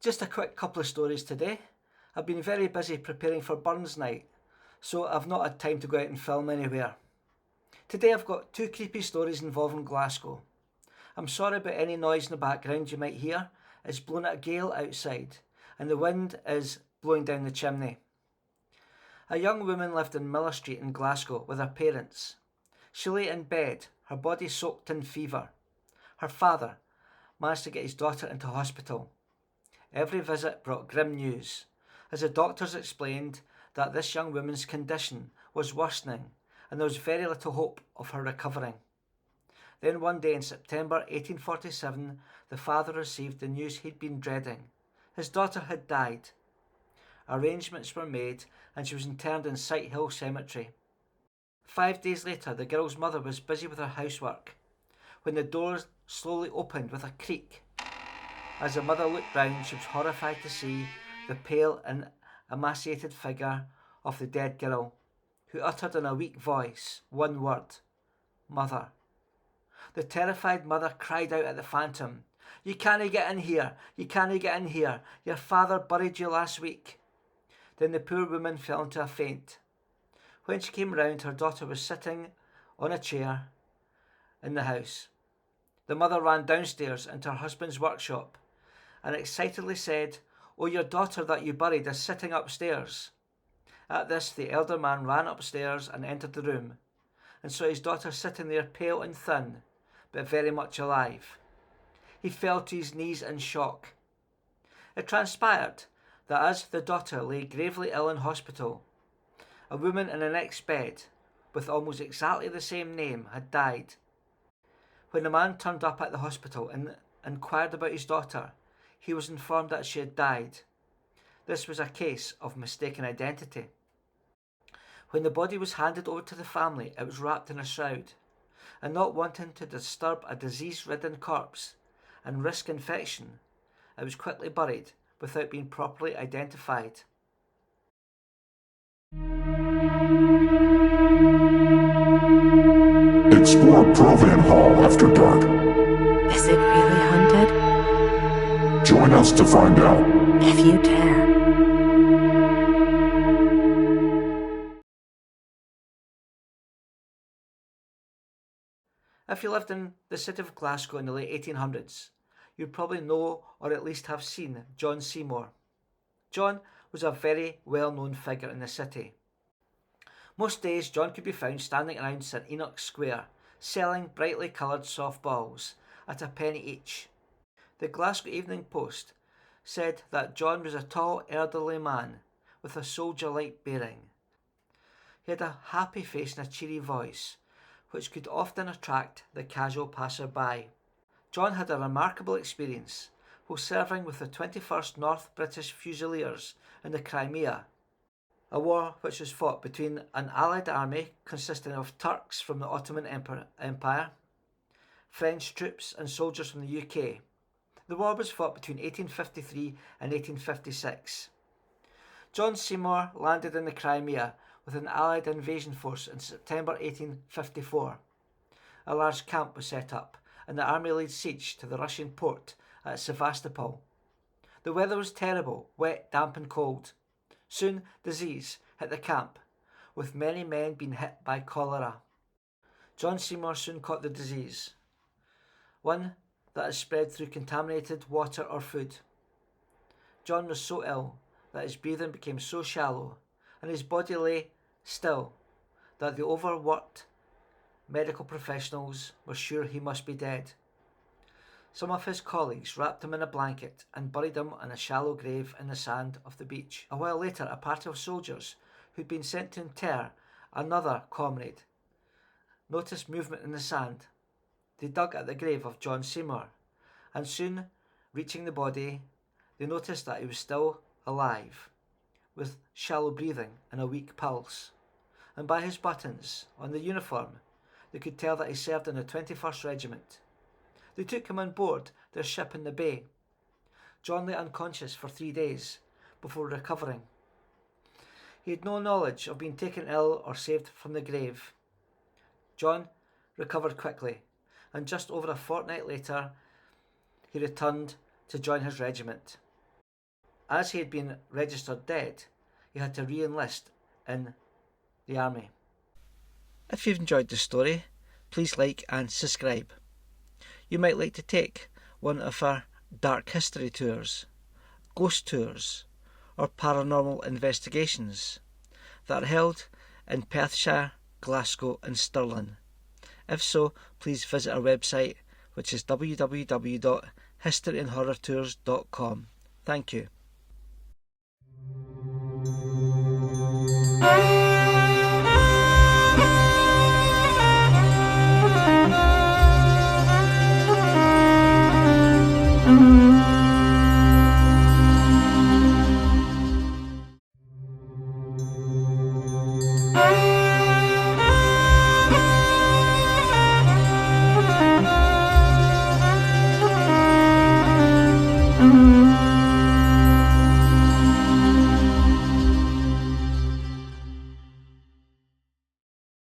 Just a quick couple of stories today. I've been very busy preparing for Burns Night, so I've not had time to go out and film anywhere. Today I've got two creepy stories involving Glasgow. I'm sorry about any noise in the background you might hear. It's blowing a gale outside, and the wind is blowing down the chimney. A young woman lived in Miller Street in Glasgow with her parents. She lay in bed, her body soaked in fever. Her father managed to get his daughter into hospital. Every visit brought grim news, as the doctors explained that this young woman's condition was worsening and there was very little hope of her recovering. Then one day in September 1847, the father received the news he'd been dreading. His daughter had died. Arrangements were made and she was interred in Sighthill Cemetery. 5 days later, the girl's mother was busy with her housework when the door slowly opened with a creak. As the mother looked round, she was horrified to see the pale and emaciated figure of the dead girl, who uttered in a weak voice one word: "Mother." The terrified mother cried out at the phantom, "You cannae get in here! You cannae get in here! Your father buried you last week." Then the poor woman fell into a faint. When she came round, her daughter was sitting on a chair in the house. The mother ran downstairs into her husband's workshop and excitedly said, "Oh, your daughter that you buried is sitting upstairs." At this, the elder man ran upstairs and entered the room, and saw his daughter sitting there pale and thin, but very much alive. He fell to his knees in shock. It transpired that as the daughter lay gravely ill in hospital, a woman in the next bed, with almost exactly the same name, had died. When the man turned up at the hospital and inquired about his daughter, he was informed that she had died. This was a case of mistaken identity. When the body was handed over to the family, it was wrapped in a shroud, and not wanting to disturb a disease-ridden corpse and risk infection, it was quickly buried without being properly identified. Explore Provan Hall after dark. Is it really haunted? Join us to find out. If you dare. If you lived in the city of Glasgow in the late 1800s, you'd probably know or at least have seen John Seymour. John was a very well-known figure in the city. Most days, John could be found standing around St Enoch's Square, selling brightly coloured soft balls at a penny each. The Glasgow Evening Post said that John was a tall, elderly man with a soldier-like bearing. He had a happy face and a cheery voice, which could often attract the casual passer-by. John had a remarkable experience while serving with the 21st North British Fusiliers in the Crimea, a war which was fought between an Allied army consisting of Turks from the Ottoman Empire, French troops and soldiers from the UK. The war was fought between 1853 and 1856. John Seymour landed in the Crimea with an Allied invasion force in September 1854. A large camp was set up and the army laid siege to the Russian port at Sevastopol. The weather was terrible, wet, damp and cold. Soon disease hit the camp, with many men being hit by cholera. John Seymour soon caught the disease, one that is spread through contaminated water or food. John was so ill that his breathing became so shallow and his body lay still that the overworked medical professionals were sure he must be dead. Some of his colleagues wrapped him in a blanket and buried him in a shallow grave in the sand of the beach. A while later, a party of soldiers who'd been sent to inter another comrade noticed movement in the sand. They dug at the grave of John Seymour, and soon reaching the body, they noticed that he was still alive, with shallow breathing and a weak pulse. And by his buttons on the uniform, they could tell that he served in the 21st Regiment. They took him on board their ship in the bay. John lay unconscious for 3 days before recovering. He had no knowledge of being taken ill or saved from the grave. John recovered quickly, and just over a fortnight later, he returned to join his regiment. as he had been registered dead, he had to re-enlist in the army. If you've enjoyed this story, please like and subscribe. You might like to take one of our dark history tours, ghost tours, or paranormal investigations that are held in Perthshire, Glasgow and Stirling. If so, please visit our website, which is www.historyandhorrortours.com. Thank you. Mm-hmm.